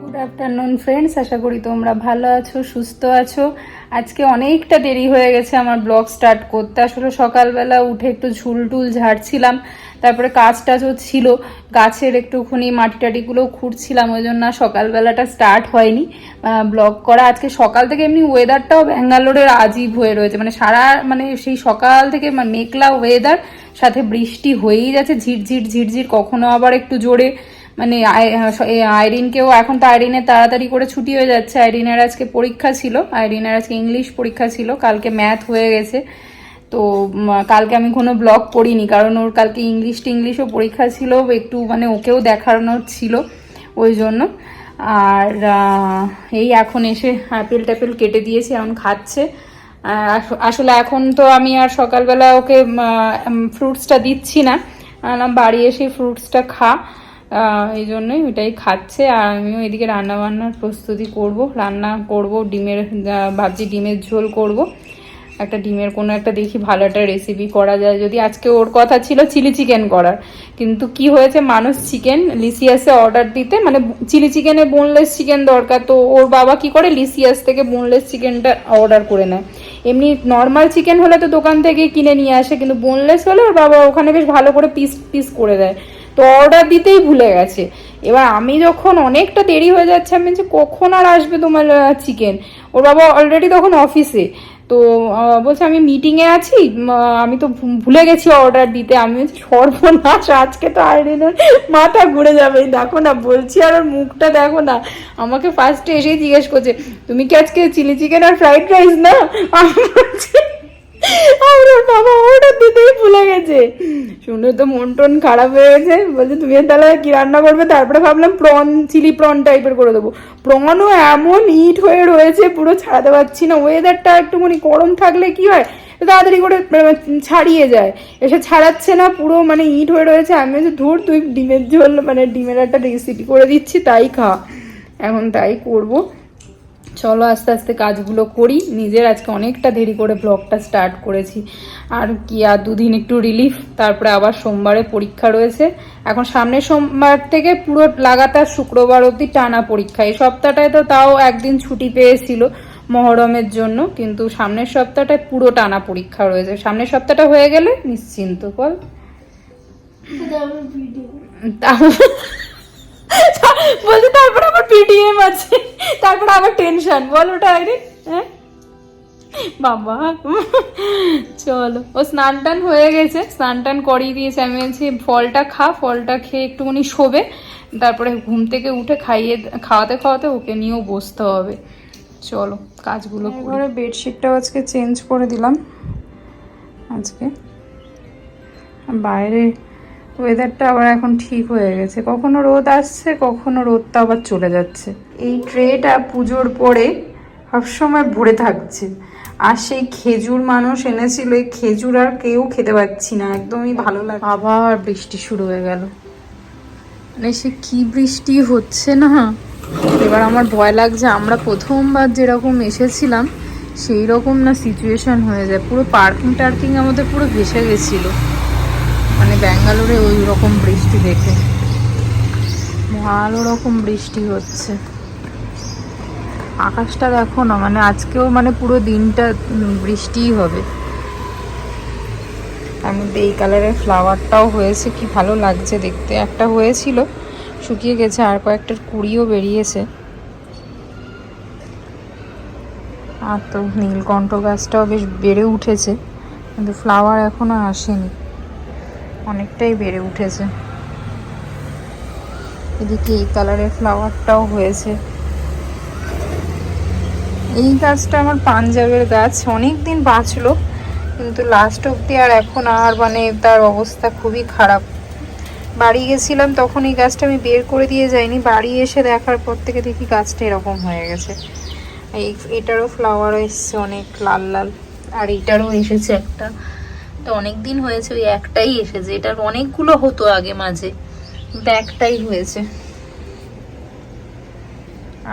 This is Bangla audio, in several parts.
গুড আফটারনুন ফ্রেন্ডস, আশা করি তোমরা ভালো আছো, সুস্থ আছো। আজকে অনেকটা দেরি হয়ে গেছে আমার ব্লগ স্টার্ট করতে। আসলে সকালবেলা উঠে একটু ঝুলটুল ঝাড়ছিলাম, তারপরে কাজ টাজও ছিল, গাছের একটুখানি মাটি টাটিগুলো খুঁড়ছিলাম, ওই জন্য সকালবেলাটা স্টার্ট হয়নি ব্লগ করা। আজকে সকাল থেকে এমনি ওয়েদারটাও ব্যাঙ্গালোরের আজীব হয়ে রয়েছে, মানে সেই সকাল থেকে মেঘলা ওয়েদার, সাথে বৃষ্টি হয়েই যাচ্ছে ঝিরঝির ঝিরঝির, কখনো আবার একটু জোরে। মানে আইরিনকেও, এখন তো আইরিনের তাড়াতাড়ি করে ছুটি হয়ে যাচ্ছে, আইরিনের আজকে পরীক্ষা ছিল, আইরিনের আজকে ইংলিশ পরীক্ষা ছিল, কালকে ম্যাথ হয়ে গেছে। তো কালকে আমি কোনো ব্লগ করিনি, কারণ ওর কালকে ইংলিশও পরীক্ষা ছিল, একটু মানে ওকেও দেখানোর ছিল ওই জন্য। আর এই এখন এসে অ্যাপেল ট্যাপেল কেটে দিয়েছি, এখন খাচ্ছে। আসলে এখন তো আমি আর সকালবেলা ওকে ফ্রুটসটা দিচ্ছি না, বাড়ি এসে ফ্রুটসটা খা, এই জন্যই ওইটাই খাচ্ছে। আর আমিও এদিকে রান্না বান্নার প্রস্তুতি রান্না করব ডিমের, ভাবছি ডিমের ঝোল করব। একটা ডিমের কোনো একটা দেখি ভালো একটা রেসিপি করা যায় যদি। আজকে ওর কথা ছিল চিলি চিকেন করার, কিন্তু কি হয়েছে, মানুষ চিকেন লিসিয়াসে অর্ডার দিতে, মানে চিলি চিকেনে বোনলেস চিকেন দরকার, তো ওর বাবা কি করে লিসিয়াস থেকে বোনলেস চিকেনটা অর্ডার করে নেয়। এমনি নর্মাল চিকেন হলে তো দোকান থেকে কিনে নিয়ে আসে, কিন্তু বোনলেস হলে ওর বাবা ওখানে বেশ ভালো করে পিস পিস করে দেয়, তো অর্ডার দিতেই ভুলে গেছে। এবার আমি যখন অনেকটা দেরি হয়ে যাচ্ছে, আমি বলছি কখন আর আসবে তোমার চিকেন, ওর বাবা অলরেডি তখন অফিসে। তো বলছে আমি মিটিংয়ে আছি, আমি তো ভুলে গেছি অর্ডার দিতে। আমি বলছি সর্বনাশ, আজকে তো আইরিনের মাথা ঘুরে যাবে। দেখো না বলছি, আর ওর মুখটা দেখো না, আমাকে ফার্স্টে এসেই জিজ্ঞেস করছে তুমি কি আজকে চিলি চিকেন আর ফ্রাইড রাইস না। আমি বলছি আমার বাবা অর্ডার দিতেই ভুলে গেছে। শুনে তো মন টন খারাপ হয়ে গেছে, বলছে তুমি তাহলে কি রান্না করবে। তারপরে ভাবলাম চিলি প্রন টাইপের করে দেবো। প্রনও এমন হিট হয়ে রয়েছে, পুরো ছাড়াতে পারছি না। ওয়েদারটা একটুখানি গরম থাকলে কি হয়, তাড়াতাড়ি করে ছাড়িয়ে যায়, এসে ছাড়াচ্ছে না, পুরো মানে হিট হয়ে রয়েছে। আমি বলছি ধুর, তুই ডিমের ঝোল, মানে ডিমের একটা রেসিপি করে দিচ্ছি, তাই খা। এখন তাই করবো। চলো আস্তে আস্তে কাজগুলো করি। নিজের আজকে অনেকটা দেরি করে ব্লগটা স্টার্ট করেছি, আর কি আর দুদিন একটু রিলিফ, তারপরে আবার সোমবারে পরীক্ষা রয়েছে। এখন সামনের সোমবার থেকে পুরো লাগাতার শুক্রবার অবধি টানা পরীক্ষা। এই সপ্তাহটায় তো তাও একদিন ছুটি পেয়েছিল মহরমের জন্য, কিন্তু সামনের সপ্তাহটায় পুরো টানা পরীক্ষা রয়েছে। সামনের সপ্তাহটা হয়ে গেলে নিশ্চিন্ত। বল বলছি তারপরে আবার পিটিএম আছে, তারপরে আবার টেনশন, বল ওটা আইরে। হ্যাঁ বাবা, চলো। ও স্নান টান হয়ে গেছে, স্নান টান করিয়ে দিয়েছে। আমি বলছি ফলটা খা, ফলটা খেয়ে একটুখানি শোবে, তারপরে ঘুম থেকে উঠে খাওয়াতে খাওয়াতে ওকে নিয়েও বসতে হবে। চলো কাজগুলো করে। বেডশিটটাও আজকে চেঞ্জ করে দিলাম। আজকে বাইরে ওয়েদারটা আবার এখন ঠিক হয়ে গেছে, কখনো রোদ আসছে, কখনো রোদটা আবার চলে যাচ্ছে। এই ট্রেটা পুজোর পরে সবসময় ভরে থাকছে, আর সেই খেজুর মানুষ এনেছিল, এই খেজুর আর কেউ খেতে পাচ্ছি না, একদমই ভালো লাগে। আবার বৃষ্টি শুরু হয়ে গেল, মানে সে কি বৃষ্টি হচ্ছে না। এবার আমার ভয় লাগছে, আমরা প্রথমবার যেরকম এসেছিলাম সেই রকম না সিচুয়েশন হয়ে যায়, পুরো পার্কিং আমাদের পুরো ভেসে গেছিলো, মানে ব্যাঙ্গালোরে ওই রকম বৃষ্টি দেখে। ভালো রকম বৃষ্টি হচ্ছে, আকাশটা দেখো না, মানে আজকেও মানে পুরো দিনটা বৃষ্টিই হবে। তার মধ্যে এই কালারের ফ্লাওয়ারটাও হয়েছে, কি ভালো লাগছে দেখতে। একটা হয়েছিল, শুকিয়ে গেছে, আর কয়েকটার কুড়িও বেরিয়েছে। আর তো নীলকণ্ঠ গাছটাও বেশ বেড়ে উঠেছে, কিন্তু ফ্লাওয়ার এখনো আসেনি, অনেকটাই বেড়ে উঠেছে। এদিকে এই কালারের ফ্লাওয়ারটাও হয়েছে। এই গাছটা আমার পাঞ্জাবের গাছ, অনেক দিন বাঁচলো, কিন্তু লাস্ট অব্দি আর এখন আর মানে তার অবস্থা খুবই খারাপ। বাড়ি গেছিলাম তখন এই গাছটা আমি বের করে দিয়ে যাইনি, বাড়ি এসে দেখার পর থেকে দেখি গাছটা এরকম হয়ে গেছে। এটারও ফ্লাওয়ার এসছে অনেক লাল লাল, আর এটারও এসেছে একটা। তো অনেক দিন হয়েছে, ওই একটাই এসেছে, এটার অনেকগুলো হতো আগে মাঝে, কিন্তু একটাই হয়েছে।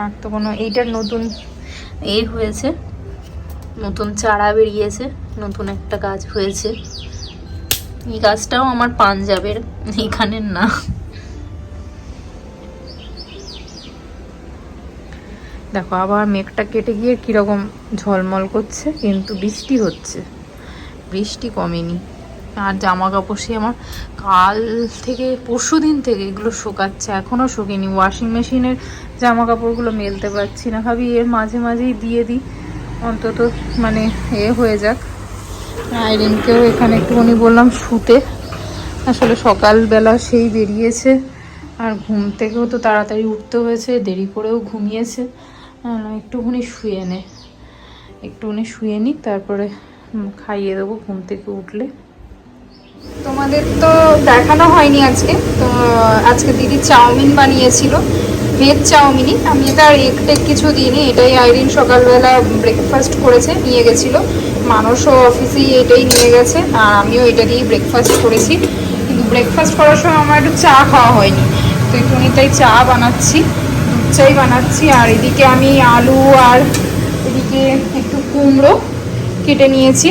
আর তো কোনো, এইটার নতুন হয়েছে, নতুন চারা বেরিয়েছে, নতুন একটা গাছ হয়েছে। এই গাছটাও আমার পাঞ্জাবের, এখানের না। দেখো আবার মেঘটা কেটে গিয়ে কীরকম ঝলমল করছে, কিন্তু বৃষ্টি হচ্ছে, বৃষ্টি কমেনি। আর জামা কাপড় সে আমার কাল থেকে পরশু দিন থেকে এগুলো শুকাচ্ছে, এখনও শুকিনি। ওয়াশিং মেশিনের জামা কাপড়গুলো মেলতে পারছি না, ভাবি এর মাঝে মাঝেই দিয়ে দিই, অন্তত মানে হয়ে যাক। আইরিনকেও এখানে একটুখানি বললাম শুতে, আসলে সকালবেলা সেই বেরিয়েছে, আর ঘুম থেকেও তো তাড়াতাড়ি উঠতে হয়েছে, দেরি করেও ঘুমিয়েছে। একটুখানি শুয়ে নিই, তারপরে খাইয়ে দেবো ঘুম থেকে উঠলে। তোমাদের তো দেখানো হয়নি আজকে, তো আজকে দিদি চাউমিন বানিয়েছিল, ভেজ চাউমিনই। আমি এটা আর এগ কিছু দিইনি, এটাই আইরিন সকালবেলা ব্রেকফাস্ট করেছে, নিয়ে গেছিলো। মানুষও অফিসেই এটাই নিয়ে গেছে, আর আমিও এটা দিয়েই ব্রেকফাস্ট করেছি। কিন্তু ব্রেকফাস্ট করার সময় আমার একটু চা খাওয়া হয়নি, তো একটুখানি তাই চা বানাচ্ছি, দুধ চাই বানাচ্ছি। আর এদিকে আমি আলু আর এদিকে একটু কুমড়ো কেটে নিয়েছি,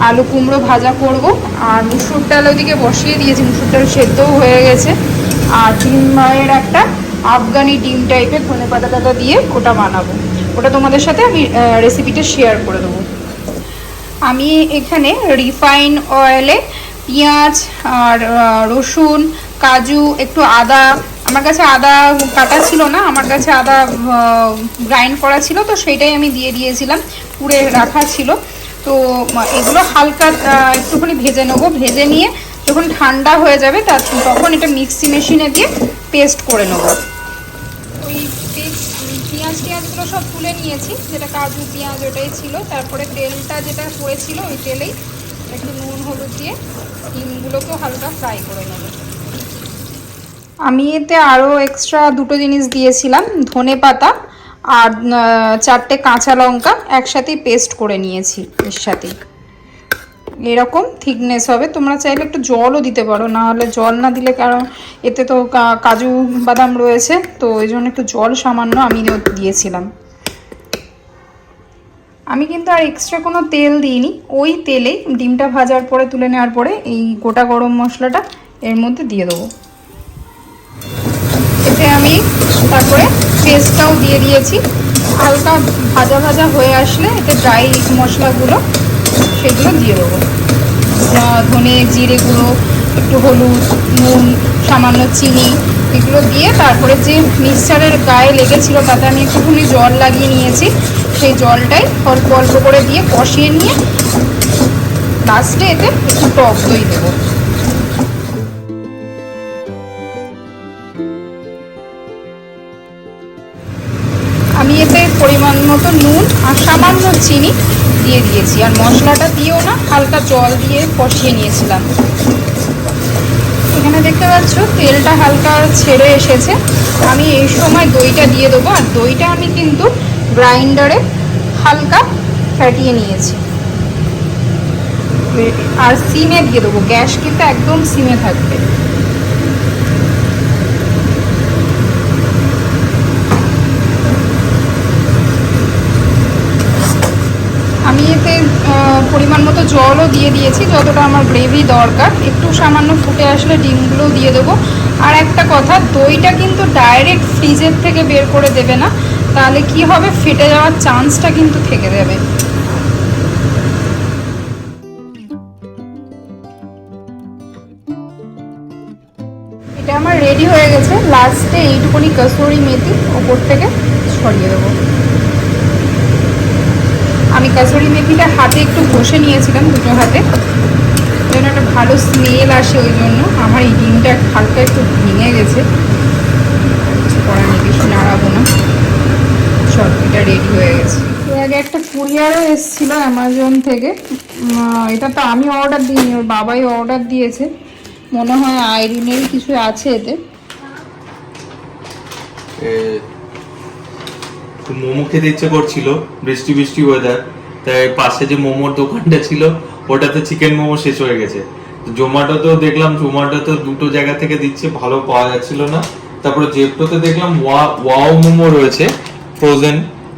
আলু কুমড়ো ভাজা করব। আর মুসুর ডাল ওইদিকে বসিয়ে দিয়েছি, মুসুর ডাল সেদ্ধও হয়ে গেছে। আর ডিমের একটা আফগানি ডিম টাইপের ধনে পাতা টাতা দিয়ে ওটা বানাবো, ওটা তোমাদের সাথে আমি রেসিপিটা শেয়ার করে দেবো। আমি এখানে রিফাইন অয়েলে পেঁয়াজ আর রসুন, কাজু, একটু আদা, আমার কাছে আদা কাটা ছিল না, আমার কাছে আদা গ্রাইন্ড করা ছিল, তো সেইটাই আমি দিয়ে দিয়েছিলাম, পুড়ে রাখা ছিল। তো এগুলো হালকা একটুখানি ভেজে নেবো, ভেজে নিয়ে যখন ঠান্ডা হয়ে যাবে তখন এটা মিক্সি মেশিনে দিয়ে পেস্ট করে নেবো। ওই পেঁয়াজগুলো সব তুলে নিয়েছি, যেটা কাজু পেঁয়াজ ওটাই ছিল। তারপরে তেলটা যেটা পড়েছিল ওই তেলেই একটু নুন হলুদ দিয়ে ডিমগুলোকেও হালকা ফ্রাই করে নেব। আমি এতে আরও এক্সট্রা দুটো জিনিস দিয়েছিলাম, ধনে পাতা আর 4টে কাঁচা লঙ্কা একসাথেই পেস্ট করে নিয়েছি এর সাথে। এরকম থিকনেস হবে, তোমরা চাইলে একটু জলও দিতে পারো, না হলে জল না দিলে, কারণ এতে তো কাজু বাদাম রয়েছে, তো ওই জন্য একটু জল সামান্য আমি দিয়েছিলাম। আমি কিন্তু আর এক্সট্রা কোনো তেল দিইনি, ওই তেলেই ডিমটা ভাজার পরে তুলে নেওয়ার পরে এই গোটা গরম মশলাটা এর মধ্যে দিয়ে দেবো। এতে আমি তারপরে পেস্টটাও দিয়ে দিয়েছি, হালকা ভাজা ভাজা হয়ে আসলে এতে ড্রাই মশলাগুলো সেগুলো দিয়ে দেবো, ধনে জিরে গুঁড়ো, একটু হলুদ, নুন, সামান্য চিনি, এগুলো দিয়ে তারপরে যে মিক্সচারের গায়ে লেগেছিলো তাতে আমি একটুখানি জল লাগিয়ে নিয়েছি, সেই জলটাই অল্প অল্প করে দিয়ে কষিয়ে নিয়ে লাস্টে এতে একটু টক দই দেবো। আমি এতে পরিমাণ মতো নুন আর সামান্য চিনি দিয়ে দিয়েছি, আর মশলাটা দিয়েও না, হালকা জল দিয়ে কষিয়ে নিয়েছিলাম। এখানে দেখতে পাচ্ছ তেলটা হালকা ছেড়ে এসেছে, আমি এই সময় দইটা দিয়ে দেবো। আর দইটা আমি কিন্তু গ্রাইন্ডারে হালকা ফ্যাটিয়ে নিয়েছি, আর সিমে দিয়ে দেবো, গ্যাস কিন্তু একদম সিমে থাকবে। আমি এতে পরিমাণ মতো জলও দিয়ে দিয়েছি, যতটা আমার গ্রেভি দরকার। একটু সামান্য ফুটে আসলে ডিমগুলোও দিয়ে দেবো। আর একটা কথা, দইটা কিন্তু ডাইরেক্ট ফ্রিজের থেকে বের করে দেবে না, তাহলে কি হবে, ফেটে যাওয়ার চান্সটা কিন্তু থেকে যাবে। এটা আমার রেডি হয়ে গেছে, লাস্টে এইটুকুনি কসুরি মেথি ওপর থেকে ছড়িয়ে দেবো। আমি কাসুরি মেথিটা হাতে একটু ঘষে নিয়েছিলাম, দুটো হাতে, যেন একটা ভালো স্মেল আসে, ওই জন্য। আমার এই ডিমটা হালকা একটু ভেঙে গেছে, কিছু করার নেই, বেশি নাড়াবো না। সব এটা রেডি হয়ে গেছে। এর আগে একটা কুরিয়ারও এসেছিলো অ্যামাজন থেকে, এটা তো আমি অর্ডার দিইনি, ওর বাবাই অর্ডার দিয়েছে, মনে হয় আইরিনের কিছু আছে এতে। মোমো খেতে ইচ্ছে করছিল, বৃষ্টি বৃষ্টি ওয়েদার, তাই পাশে যে মোমোর দোকানটা ছিল ওটাতে চিকেন মোমো শেষ হয়ে গেছে। জোম্যাটোতেও দেখলাম, জোম্যাটোতে দুটো জায়গা থেকে দিচ্ছে, ভালো পাওয়া যাচ্ছিল না। তারপরে জেপ্টোতে দেখলাম ওয়াও মোমো রয়েছে ফ্রোজেন,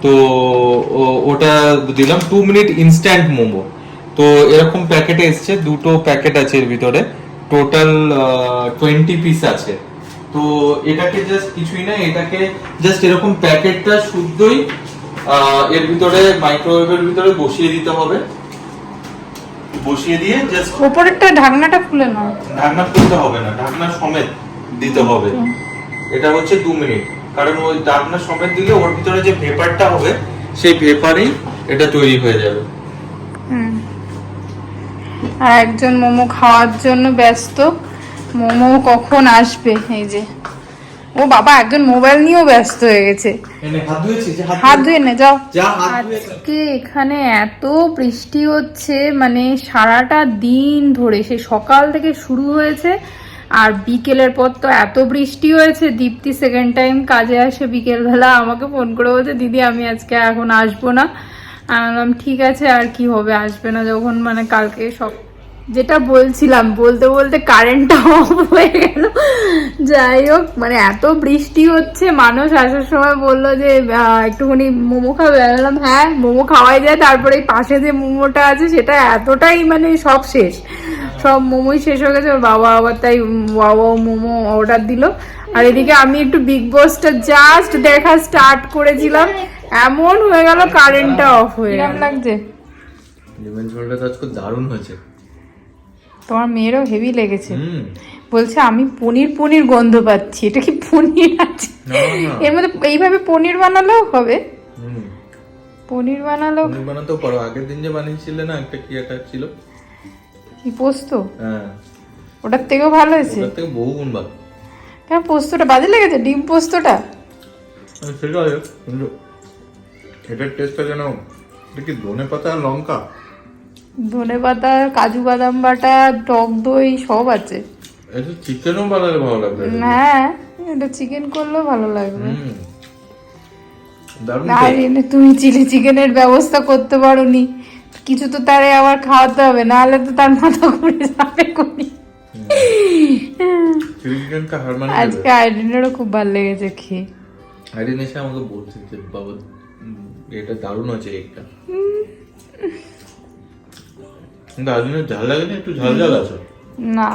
তো ওটা দিলাম 2 মিনিট ইনস্ট্যান্ট মোমো। তো এরকম প্যাকেটে এসছে, দুটো প্যাকেট আছে এর ভিতরে, টোটাল 20 পিস আছে। তো এটাকে জাস্ট কিছুই না, এটাকে জাস্ট এরকম প্যাকেটটা শুদ্ধই এর ভিতরে মাইক্রোওয়েভের ভিতরে বসিয়ে দিতে হবে। বসিয়ে দিয়ে জাস্ট উপরেরটা ঢাকনাটা খুলে নাও। ঢাকনা খুলতে হবে না, ঢাকনা সমেত দিতে হবে। এটা হচ্ছে 2 মিনিট, কারণ ওই ঢাকনা সমেত দিলে ওর ভিতরে যে ভেপারটা হবে সেই ভেপারেই এটা তৈরি হয়ে যাবে। আর একজন মোমো খাওয়ার জন্য ব্যস্ত, মোমো কখন আসবে। এই যে ও বাবা, একজন মোবাইল নিয়েও ব্যস্ত হয়ে গেছে। হাত ধুয়েছি, হাত ধুয়ে নে যাও। হাত ধুয়ে। আজকে এখানে এত বৃষ্টি হচ্ছে, মানে সারাটা দিন ধরে, সে সকাল থেকে শুরু হয়েছে। আর বিকেলের পর তো এত বৃষ্টি হয়েছে, দীপ্তি সেকেন্ড টাইম কাজে আসে বিকেলবেলা, আমাকে ফোন করে বলছে দিদি আমি আজকে এখন আসবো না। আমি বললাম ঠিক আছে, আর কি হবে, আসবে না যখন, মানে কালকে সব যেটা বলছিলাম বলতে বলতে কারেন্টটা অফ হয়ে গেল। যাই হোক, মানে এত বৃষ্টি হচ্ছে, মানুষ আসার সময় বললো যে একটুখানি মোমো খাবে, আমি বললাম হ্যাঁ মোমো খাওয়াই যায়। তারপরে এই পাশে যে মোমোটা আছে সেটা এতটাই মানে সব শেষ, সব মোমোই শেষ হয়ে গেছে। ওর বাবা আবার তাই বাবা মোমো অর্ডার দিল। আর এদিকে আমি একটু বিগ বসটা জাস্ট দেখা স্টার্ট করেছিলাম, এমন হয়ে গেল কারেন্টটা অফ হয়ে গেল। লাগছে লেমন ঝোলটা তো আজকে দারুণ হয়েছে। তোমার মেয়েরও হেভি লেগেছে, বলছে আমি পনির পনির গন্ধ পাচ্ছি। এটা কি পনির আছে এর মধ্যে? এইভাবে পনির বানালেও হবে, পনির বানালেও। পনির বানাতেও পারো। আগের দিন যে বানিয়েছিলে না একটা, কি একটা ছিল, কি পোস্ত? হ্যাঁ ওটার থেকেও ভালো হয়েছে। ওটার থেকে বহু গুণ ভালো। কেন পোস্তটা বাজে লেগেছে? ডিম পোস্তটা সেটা কিন্তু এটার টেস্টটা যেন, এটা কি ধনে পাতা আর লঙ্কা, ধনে পাতা, কাজু বাদাম বাটা, টক দই সব আছে। এটা চিকেনও বানালে ভালো লাগবে। হ্যাঁ এটা চিকেন করলেও ভালো লাগবে। দারুণ। আর এনে তুমি চিলি চিকেনের ব্যবস্থা করতে পারোনি, কিছু তো তারে আবার খাওয়াতে হবে, নাহলে তো তার মাথা ঘুরে যাবে কোনি। চিলি চিকেনটা হার মানে আজকে আইডিনেরও খুব ভালো লেগেছে খেয়ে। আইডিন এসে আমাকে বলছে যে বাবা এটা দারুণ আছে একটা। কিন্তু আইডিনের ঝাল লাগে না, একটু ঝাল ঝাল আছে না